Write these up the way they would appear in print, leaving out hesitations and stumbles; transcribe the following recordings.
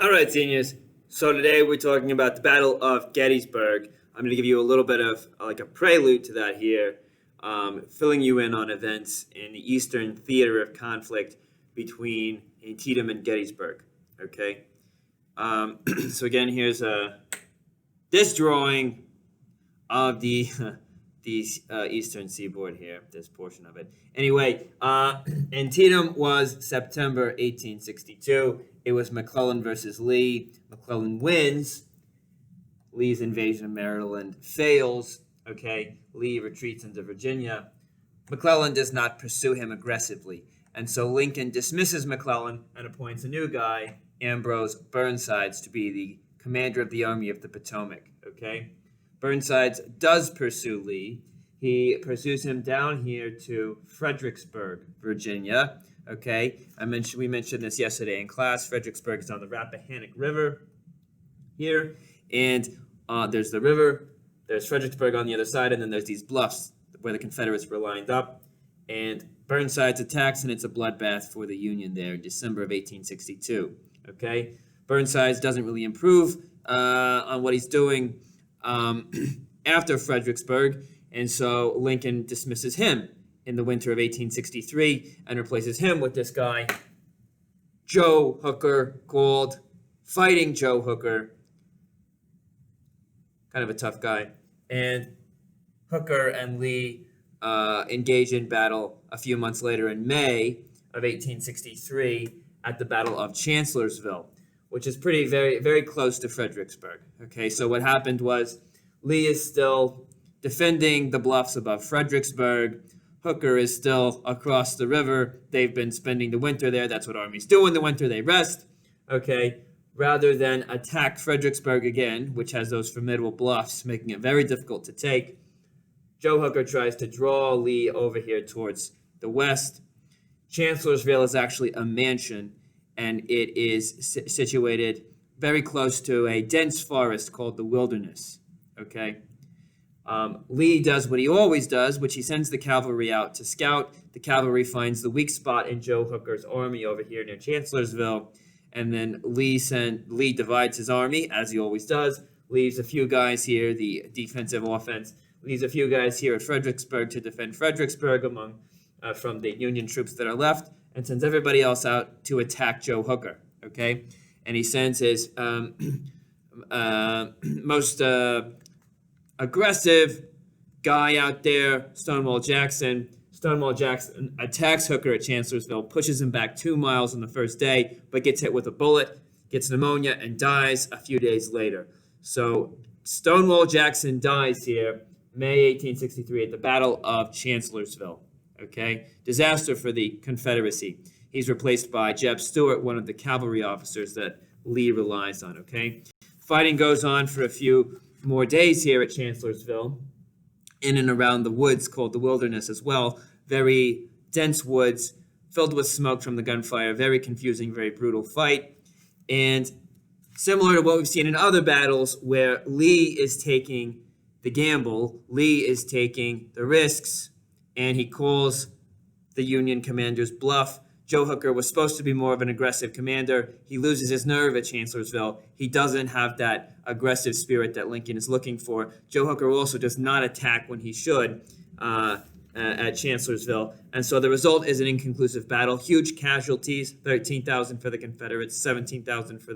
All right, seniors. So today we're talking about the Battle of Gettysburg. I'm going to give you a little bit of like a prelude to that here, filling you in on events in the Eastern theater of conflict between Antietam and Gettysburg. Okay. So again, here's this drawing of the Eastern Seaboard here. This portion of it. Anyway, Antietam was September 1862. It was McClellan versus Lee. McClellan wins. Lee's invasion of Maryland fails. Okay, Lee retreats into Virginia. McClellan does not pursue him aggressively, and so Lincoln dismisses McClellan and appoints a new guy, Ambrose Burnsides, to be the commander of the Army of the Potomac. Okay, Burnsides does pursue Lee. He pursues him down here to Fredericksburg, Virginia. Okay, we mentioned this yesterday in class. Fredericksburg is on the Rappahannock River here, and there's the river. There's Fredericksburg on the other side, and then there's these bluffs where the Confederates were lined up. And Burnsides attacks, and it's a bloodbath for the Union there in December of 1862. Okay, Burnsides doesn't really improve on what he's doing after Fredericksburg, and so Lincoln dismisses him in the winter of 1863 and replaces him with this guy, Joe Hooker, called Fighting Joe Hooker. Kind of a tough guy. And Hooker and Lee engage in battle a few months later in May of 1863 at the Battle of Chancellorsville, which is very, very close to Fredericksburg. Okay, so what happened was Lee is still defending the bluffs above Fredericksburg. Hooker is still across the river. They've been spending the winter there. That's what armies do in the winter. They rest. Okay, rather than attack Fredericksburg again, which has those formidable bluffs, making it very difficult to take, Joe Hooker tries to draw Lee over here towards the west. Chancellorsville is actually a mansion, and it is situated very close to a dense forest called the Wilderness. Okay. Lee does what he always does, which he sends the cavalry out to scout. The cavalry finds the weak spot in Joe Hooker's army over here near Chancellorsville, and then Lee divides his army, as he always does, leaves a few guys here, the defensive offense, leaves a few guys here at Fredericksburg to defend Fredericksburg from the Union troops that are left, and sends everybody else out to attack Joe Hooker, okay? And he sends his most aggressive guy out there, Stonewall Jackson. Stonewall Jackson attacks Hooker at Chancellorsville, pushes him back 2 miles on the first day, but gets hit with a bullet, gets pneumonia, and dies a few days later. So Stonewall Jackson dies here, May 1863, at the Battle of Chancellorsville. Okay, disaster for the Confederacy. He's replaced by Jeb Stuart, one of the cavalry officers that Lee relies on. Okay, fighting goes on for a few more days here at Chancellorsville, in and around the woods called the Wilderness as well. Very dense woods filled with smoke from the gunfire. Very confusing, very brutal fight. And similar to what we've seen in other battles where Lee is taking the gamble, Lee is taking the risks, and he calls the Union commander's bluff. Joe Hooker was supposed to be more of an aggressive commander. He loses his nerve at Chancellorsville. He doesn't have that aggressive spirit that Lincoln is looking for. Joe Hooker also does not attack when he should at Chancellorsville. And so the result is an inconclusive battle. Huge casualties, 13,000 for the Confederates, 17,000 for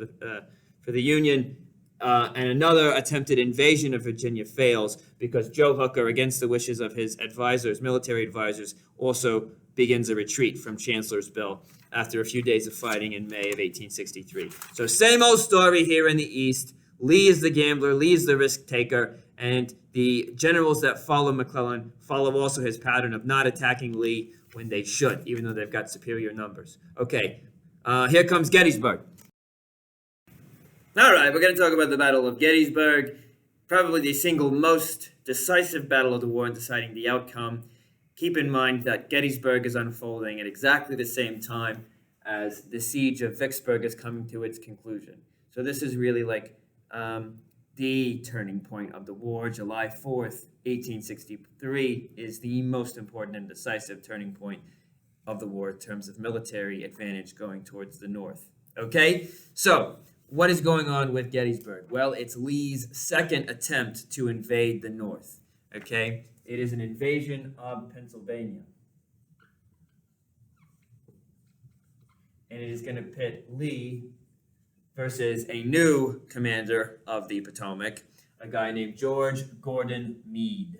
the Union. And another attempted invasion of Virginia fails because Joe Hooker, against the wishes of his advisors, military advisors, also begins a retreat from Chancellorsville after a few days of fighting in May of 1863. So same old story here in the East. Lee is the gambler, Lee is the risk taker, and the generals that follow McClellan follow also his pattern of not attacking Lee when they should, even though they've got superior numbers. Okay, here comes Gettysburg. All right, we're going to talk about the Battle of Gettysburg, probably the single most decisive battle of the war in deciding the outcome. Keep in mind that Gettysburg is unfolding at exactly the same time as the siege of Vicksburg is coming to its conclusion. So this is really like the turning point of the war. July 4th, 1863 is the most important and decisive turning point of the war in terms of military advantage going towards the north. Okay, so what is going on with Gettysburg? Well, it's Lee's second attempt to invade the North. Okay, it is an invasion of Pennsylvania. And it is going to pit Lee versus a new commander of the Potomac, a guy named George Gordon Meade.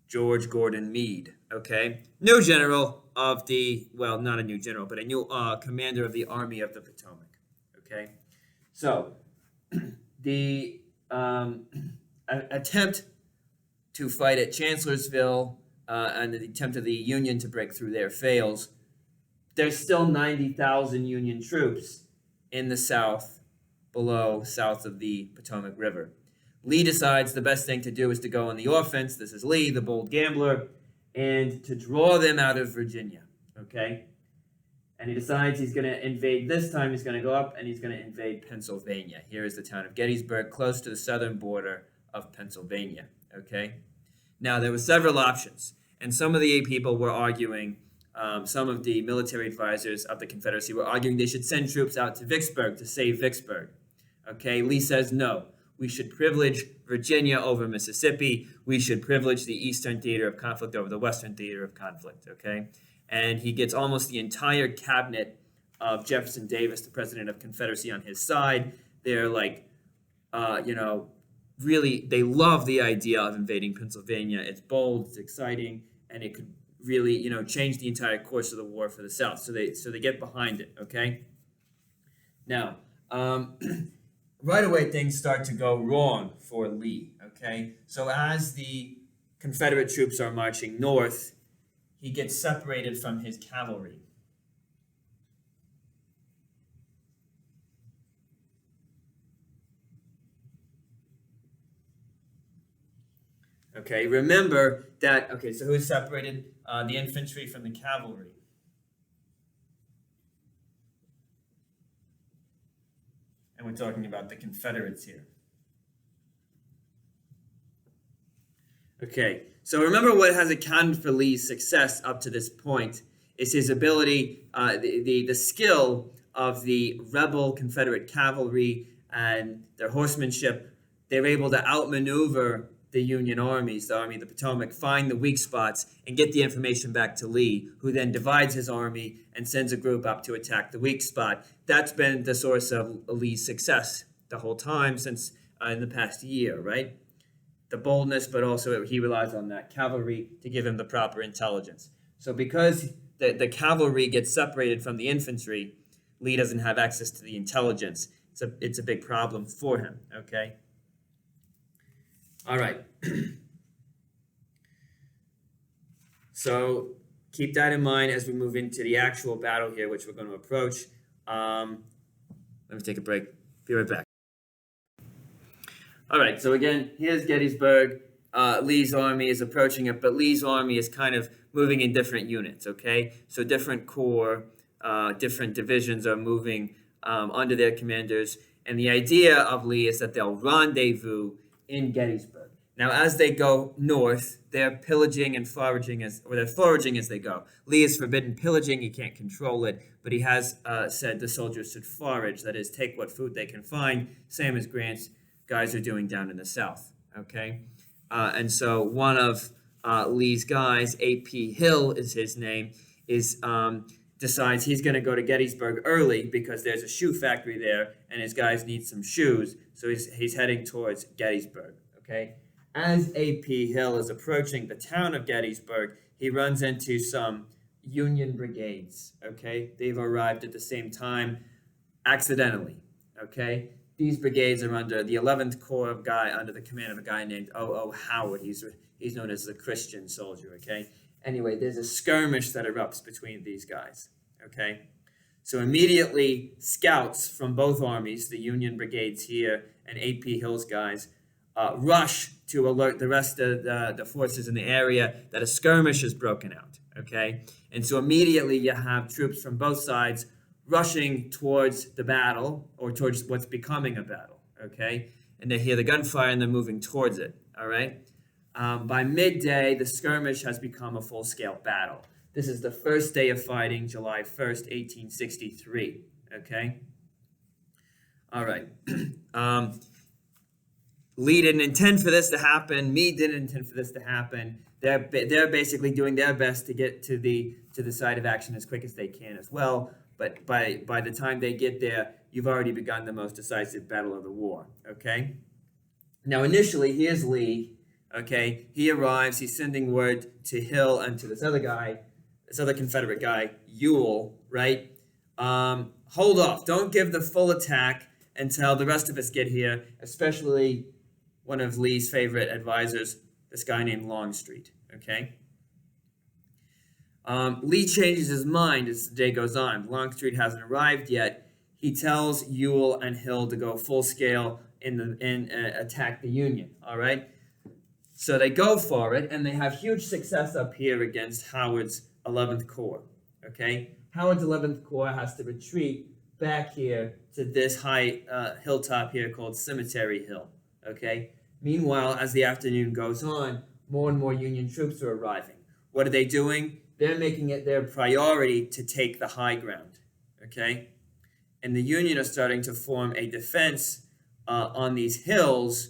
George Gordon Meade, okay? New general of the, well, not a new general, but a new commander of the Army of the Potomac, okay? So, the attempt to fight at Chancellorsville and the attempt of the Union to break through there fails. There's still 90,000 Union troops in the south, south of the Potomac River. Lee decides the best thing to do is to go on the offense. This is Lee, the bold gambler, and to draw them out of Virginia, okay? And he decides he's going to invade this time. He's going to go up and he's going to invade Pennsylvania. Here is the town of Gettysburg, close to the southern border of Pennsylvania, okay? Now, there were several options, and some of the people were arguing, some of the military advisors of the Confederacy were arguing they should send troops out to Vicksburg to save Vicksburg, okay? Lee says no. We should privilege Virginia over Mississippi. We should privilege the eastern theater of conflict over the western theater of conflict, okay? And he gets almost the entire cabinet of Jefferson Davis, the president of Confederacy, on his side. They're like, really, they love the idea of invading Pennsylvania. It's bold, it's exciting, and it could really, change the entire course of the war for the South. So they get behind it, okay? Now, right away, things start to go wrong for Lee, okay? So as the Confederate troops are marching north, he gets separated from his cavalry. Okay, remember that, so who separated the infantry from the cavalry? And we're talking about the Confederates here. Okay, so remember what has accounted for Lee's success up to this point is his ability, the skill of the rebel Confederate cavalry and their horsemanship. They're able to outmaneuver the Union armies, the Army of the Potomac, find the weak spots, and get the information back to Lee, who then divides his army and sends a group up to attack the weak spot. That's been the source of Lee's success the whole time since in the past year, right? The boldness, but also he relies on that cavalry to give him the proper intelligence. So because the cavalry gets separated from the infantry, Lee doesn't have access to the intelligence. It's a big problem for him, okay? All right. So keep that in mind as we move into the actual battle here, which we're going to approach. Let me take a break. Be right back. All right. So again, here's Gettysburg. Lee's army is approaching it, but Lee's army is kind of moving in different units, okay? So different corps, different divisions are moving under their commanders. And the idea of Lee is that they'll rendezvous in Gettysburg. Now, as they go north, they're pillaging and foraging they're foraging as they go. Lee is forbidden pillaging; he can't control it, but he has said the soldiers should forage, that is, take what food they can find, same as Grant's guys are doing down in the south. Okay, and so one of Lee's guys, A.P. Hill is his name, decides he's going to go to Gettysburg early because there's a shoe factory there, and his guys need some shoes. So he's heading towards Gettysburg, okay? As A.P. Hill is approaching the town of Gettysburg, he runs into some Union brigades, okay? They've arrived at the same time accidentally, okay? These brigades are under the 11th Corps under the command of a guy named O.O. Howard. He's known as the Christian soldier, okay? Anyway, there's a skirmish that erupts between these guys, okay? So immediately, scouts from both armies, the Union brigades here and A.P. Hill's guys, rush to alert the rest of the forces in the area that a skirmish has broken out, okay? And so immediately you have troops from both sides rushing towards the battle, or towards what's becoming a battle, okay? And they hear the gunfire and they're moving towards it, all right? By midday, the skirmish has become a full-scale battle. This is the first day of fighting, July 1st, 1863, Okay. All right. um, Lee didn't intend for this to happen. Meade didn't intend for this to happen. They're basically doing their best to get to the side of action as quick as they can as well. But by the time they get there, you've already begun the most decisive battle of the war. Okay. Now initially, here's Lee. Okay, he arrives. He's sending word to Hill and to this other guy, this other Confederate guy, Ewell. Right. Hold off. Don't give the full attack until the rest of us get here, especially one of Lee's favorite advisors, this guy named Longstreet, okay? Lee changes his mind as the day goes on. Longstreet hasn't arrived yet. He tells Ewell and Hill to go full scale and attack the Union, all right? So they go for it, and they have huge success up here against Howard's 11th Corps, okay? Howard's 11th Corps has to retreat back here to this high hilltop here called Cemetery Hill, okay? Meanwhile, as the afternoon goes on, more and more Union troops are arriving. What are they doing? They're making it their priority to take the high ground, okay? And the Union are starting to form a defense on these hills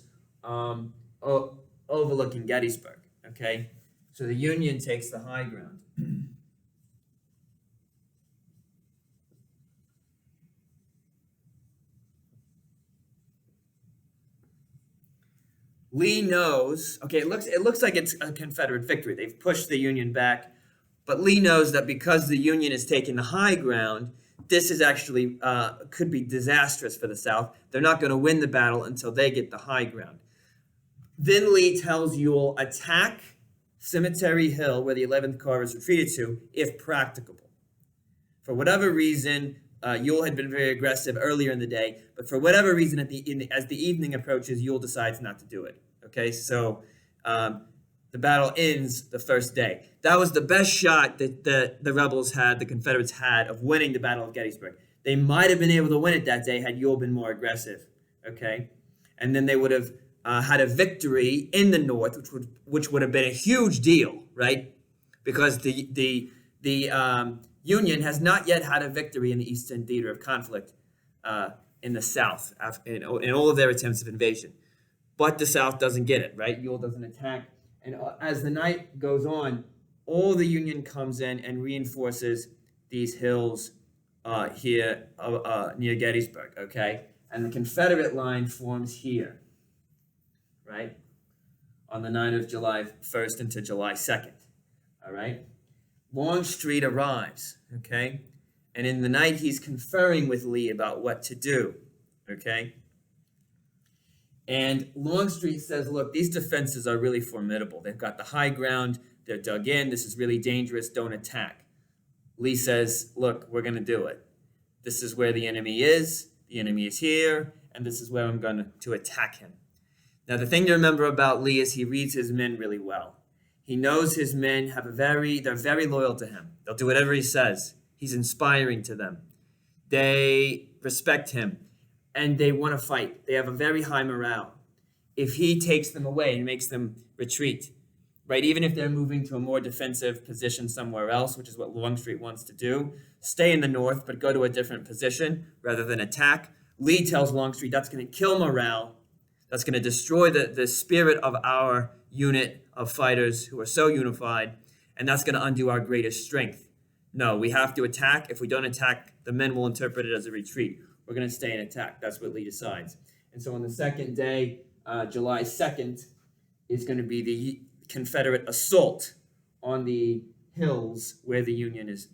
overlooking Gettysburg, okay? So the Union takes the high ground. Lee knows, okay, it looks like it's a Confederate victory. They've pushed the Union back, but Lee knows that because the Union is taking the high ground, this is actually could be disastrous for the South. They're not going to win the battle until they get the high ground. Then Lee tells Ewell, attack Cemetery Hill, where the 11th Corps is retreated to, if practicable. For whatever reason, Ewell had been very aggressive earlier in the day, but for whatever reason, as the evening approaches, Ewell decides not to do it. Okay, so the battle ends the first day. That was the best shot that the rebels had, the Confederates had, of winning the Battle of Gettysburg. They might have been able to win it that day had Ewell been more aggressive. Okay, and then they would have had a victory in the North, which would have been a huge deal, right? Because the Union has not yet had a victory in the Eastern Theater of Conflict in the South in all of their attempts of invasion. But the South doesn't get it, right? Ewell doesn't attack. And as the night goes on, all the Union comes in and reinforces these hills here near Gettysburg, okay? And the Confederate line forms here, right? On the night of July 1st into July 2nd, all right? Longstreet arrives, okay? And in the night, he's conferring with Lee about what to do, okay? And Longstreet says, look, these defenses are really formidable. They've got the high ground. They're dug in. This is really dangerous. Don't attack. Lee says, look, we're going to do it. This is where the enemy is. The enemy is here. And this is where I'm going to attack him. Now, the thing to remember about Lee is he reads his men really well. He knows his men they're very loyal to him. They'll do whatever he says. He's inspiring to them. They respect him. And they want to fight. They have a very high morale. If he takes them away and makes them retreat, right? Even if they're moving to a more defensive position somewhere else, which is what Longstreet wants to do, stay in the North, but go to a different position rather than attack. Lee tells Longstreet that's going to kill morale. That's going to destroy the spirit of our unit of fighters who are so unified, and that's going to undo our greatest strength. No, we have to attack. If we don't attack, the men will interpret it as a retreat. We're going to stay and attack. That's what Lee decides. And so on the second day, July 2nd, is going to be the Confederate assault on the hills where the Union is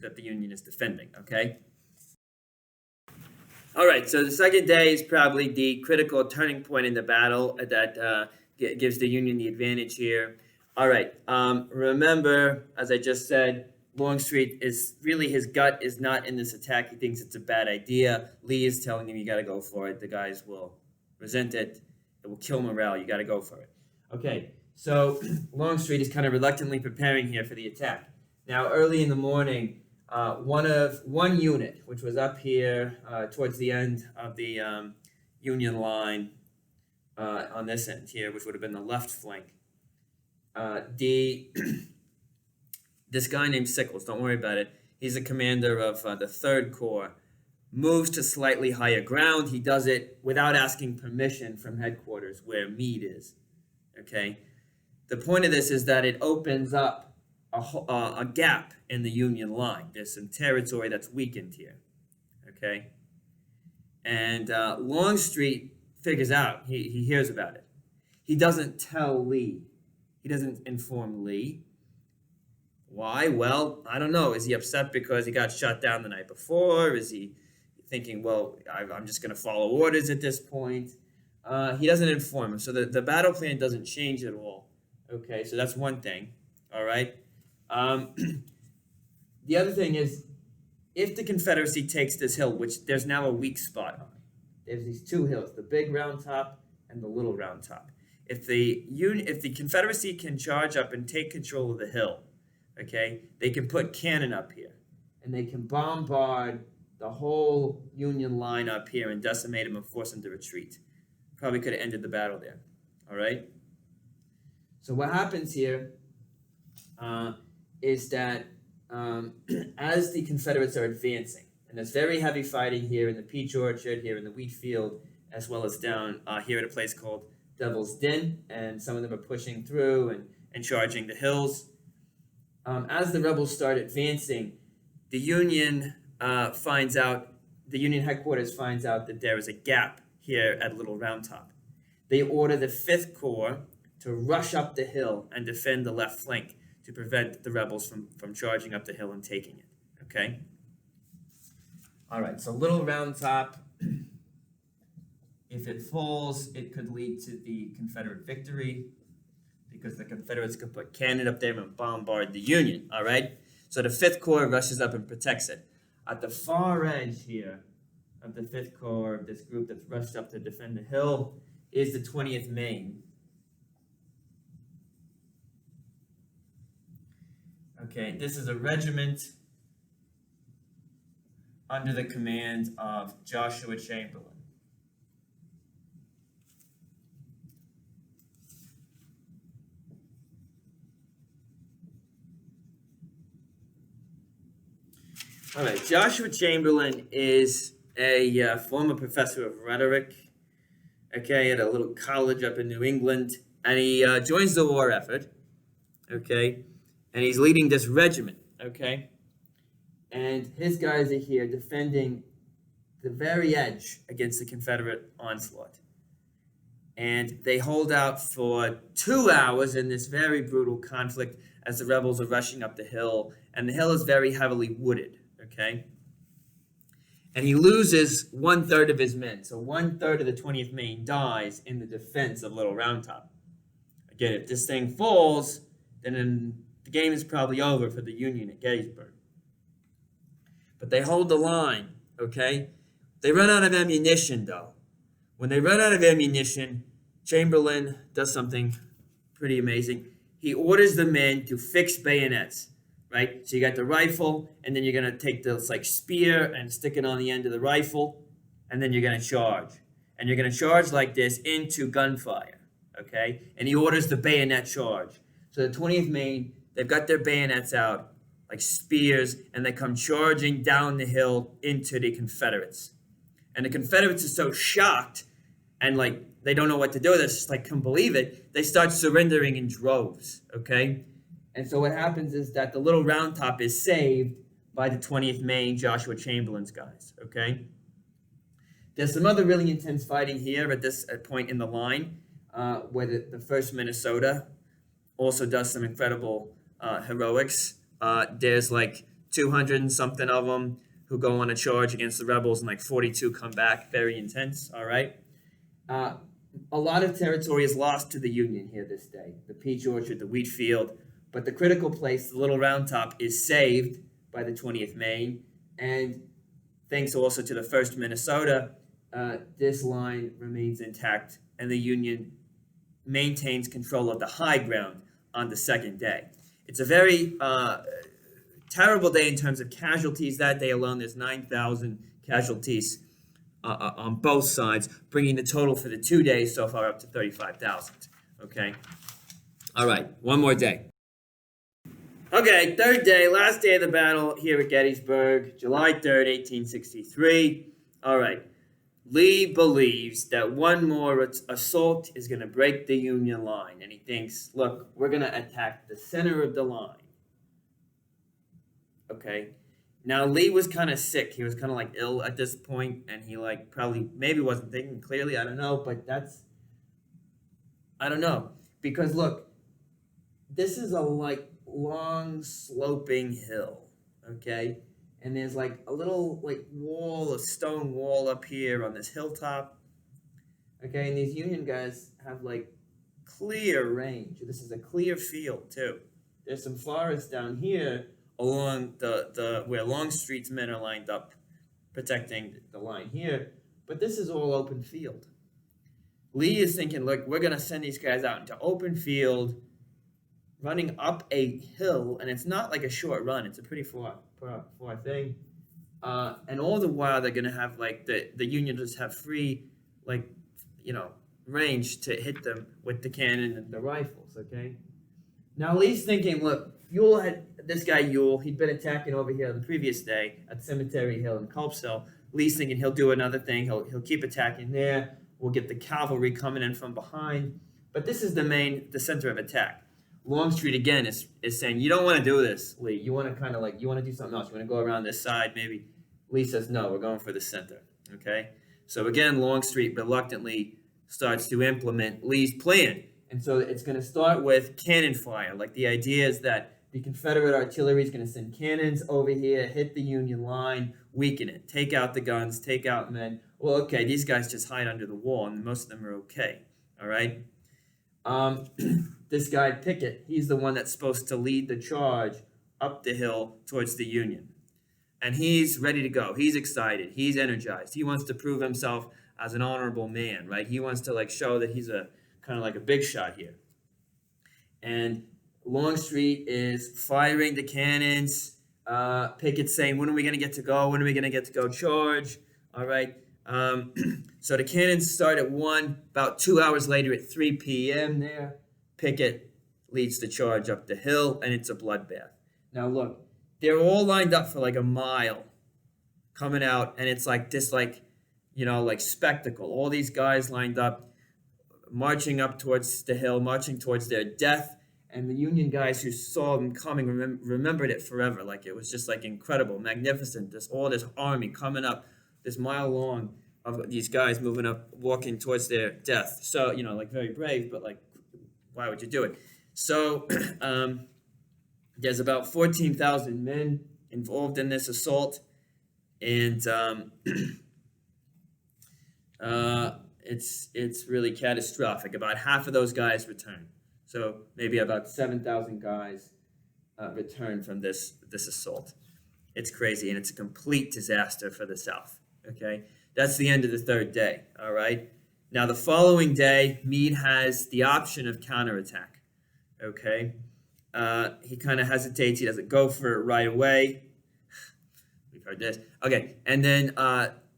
defending, okay? All right, so the second day is probably the critical turning point in the battle that gives the Union the advantage here. All right, remember, as I just said, Longstreet is really, his gut is not in this attack. He thinks it's a bad idea. Lee is telling him, you got to go for it. The guys will resent it. It will kill morale. You got to go for it. Okay, so Longstreet is kind of reluctantly preparing here for the attack. Now, early in the morning, one unit, which was up here towards the end of the Union line on this end here, which would have been the left flank, this guy named Sickles, don't worry about it. He's a commander of the 3rd Corps. moves to slightly higher ground. He does it without asking permission from headquarters where Meade is. Okay? The point of this is that it opens up a gap in the Union line. There's some territory that's weakened here. Okay? And Longstreet figures out, he hears about it. He doesn't tell Lee. He doesn't inform Lee. Why? Well, I don't know. Is he upset because he got shot down the night before? Is he thinking, well, I'm just going to follow orders at this point? He doesn't inform him. So the battle plan doesn't change at all. Okay, so that's one thing. All right. The other thing is, if the Confederacy takes this hill, which there's now a weak spot on, there's these two hills, the big round top and the little round top. If the Confederacy can charge up and take control of the hill, okay, they can put cannon up here, and they can bombard the whole Union line up here and decimate them and force them to retreat. Probably could have ended the battle there. All right. So what happens here is that as the Confederates are advancing, and there's very heavy fighting here in the Peach Orchard, here in the wheat field, as well as down here at a place called Devil's Den, and some of them are pushing through and charging the hills. As the rebels start advancing, the Union headquarters finds out that there is a gap here at Little Round Top. They order the 5th Corps to rush up the hill and defend the left flank to prevent the rebels from charging up the hill and taking it. Okay? All right, so Little Round Top, if it falls, it could lead to the Confederate victory because the Confederates could put cannon up there and bombard the Union. All right? So the 5th Corps rushes up and protects it. At the far edge here of the 5th Corps, this group that's rushed up to defend the hill, is the 20th Maine. Okay, this is a regiment under the command of Joshua Chamberlain. All right, Joshua Chamberlain is a former professor of rhetoric, okay, at a little college up in New England, and he joins the war effort, okay, and he's leading this regiment, okay, and his guys are here defending the very edge against the Confederate onslaught. And they hold out for 2 hours in this very brutal conflict as the rebels are rushing up the hill, and the hill is very heavily wooded, okay? And he loses 1/3 of his men. So 1/3 of the 20th Maine dies in the defense of Little Round Top. Again, if this thing falls, then the game is probably over for the Union at Gettysburg. But they hold the line, okay? They run out of ammunition, though. When they run out of ammunition, Chamberlain does something pretty amazing. He orders the men to fix bayonets, right? So you got the rifle, and then you're going to take this like spear and stick it on the end of the rifle, and then you're going to charge. And you're going to charge like this into gunfire, okay? And he orders the bayonet charge. So the 20th Maine, they've got their bayonets out like spears, and they come charging down the hill into the Confederates. And the Confederates are so shocked and like they don't know what to do. They just like can't believe it. They start surrendering in droves, okay? And so what happens is that the Little Round Top is saved by the 20th Maine, Joshua Chamberlain's guys, okay? There's some other really intense fighting here at this point in the line where the 1st Minnesota also does some incredible heroics. There's like 200 and something of them who go on a charge against the rebels, and like 42 come back. Very intense, all right? A lot of territory is lost to the Union here this day. The Peach Orchard, the wheat field, but the critical place, the Little Round Top, is saved by the 20th Maine, and thanks also to the 1st Minnesota, this line remains intact, and the Union maintains control of the high ground on the 2nd day. It's a very terrible day in terms of casualties. That day alone, there's 9,000 casualties on both sides, bringing the total for the 2 days so far up to 35,000. Okay? All right, one more day. Okay, 3rd day, last day of the battle here at Gettysburg, July 3rd, 1863. All right. Lee believes that one more assault is going to break the Union line. And he thinks, look, we're going to attack the center of the line. Okay. Now, Lee was kind of sick. He was kind of like ill at this point, and he like probably maybe wasn't thinking clearly. I don't know, but I don't know. Because look, this is a like long sloping hill. Okay. And there's like a little like wall, a stone wall up here on this hilltop. Okay, and these Union guys have like clear range. This is a clear field too. There's some forest down here along the where Longstreet's men are lined up, protecting the line here. But this is all open field. Lee is thinking, look, we're gonna send these guys out into open field, running up a hill, and it's not like a short run. It's a pretty far thing. And all the while, they're going to have, like, the Union just have free, like, range to hit them with the cannon and the rifles, okay? Now, Lee's thinking, look, this guy Ewell, he'd been attacking over here the previous day at Cemetery Hill in Culp's Hill. Lee's thinking he'll do another thing. He'll keep attacking there. We'll get the cavalry coming in from behind. But this is the center of attack. Longstreet again is saying, you don't want to do this, Lee. You want to kind of like, you want to do something else. You want to go around this side, maybe. Lee says, no, we're going for the center, okay? So again, Longstreet reluctantly starts to implement Lee's plan. And so it's going to start with cannon fire. Like the idea is that the Confederate artillery is going to send cannons over here, hit the Union line, weaken it, take out the guns, take out men. Well, okay, these guys just hide under the wall, and most of them are okay, all right? This guy Pickett, he's the one that's supposed to lead the charge up the hill towards the Union. And he's ready to go. He's excited. He's energized. He wants to prove himself as an honorable man, right? He wants to like show that he's a kind of like a big shot here. And Longstreet is firing the cannons. Pickett's saying, when are we going to get to go? When are we going to get to go charge? All right. So the cannons start at 1. About 2 hours later at 3 p.m. there, Pickett leads the charge up the hill, and it's a bloodbath. Now, look, they're all lined up for like a mile coming out, and it's like this, like spectacle. All these guys lined up, marching up towards the hill, marching towards their death, and the Union guys who saw them coming remembered it forever. Like, it was just, like, incredible, magnificent, this army coming up, this mile long of these guys moving up, walking towards their death. So, like, very brave, but, like, why would you do it? So there's about 14,000 men involved in this assault, and it's really catastrophic. About half of those guys return. So maybe about 7,000 guys return from this assault. It's crazy, and it's a complete disaster for the South. Okay, that's the end of the third day. All right. Now, the following day, Meade has the option of counterattack, okay? He kind of hesitates. He doesn't go for it right away. We've heard this. Okay, and then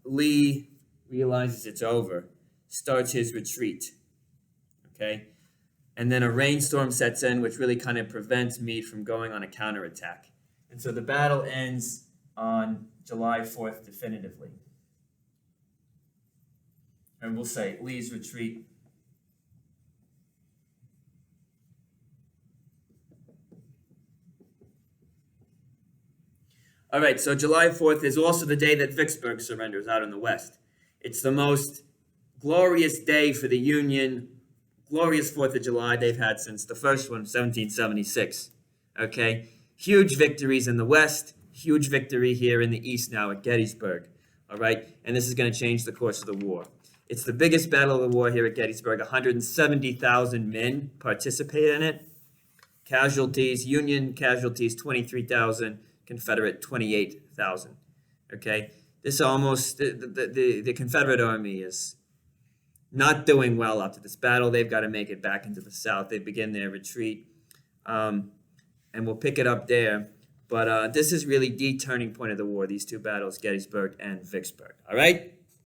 Lee realizes it's over, starts his retreat, okay? And then a rainstorm sets in, which really kind of prevents Meade from going on a counterattack. And so the battle ends on July 4th definitively. And we'll say Lee's retreat. All right, so July 4th is also the day that Vicksburg surrenders out in the West. It's the most glorious day for the Union, glorious 4th of July they've had since the first one, 1776. Okay, huge victories in the West, huge victory here in the East now at Gettysburg. All right, and this is going to change the course of the war. It's the biggest battle of the war here at Gettysburg. 170,000 men participate in it. Casualties, Union casualties, 23,000. Confederate, 28,000. Okay? This almost, the Confederate Army is not doing well after this battle. They've got to make it back into the South. They begin their retreat. And we'll pick it up there. But this is really the turning point of the war, these two battles, Gettysburg and Vicksburg. All right?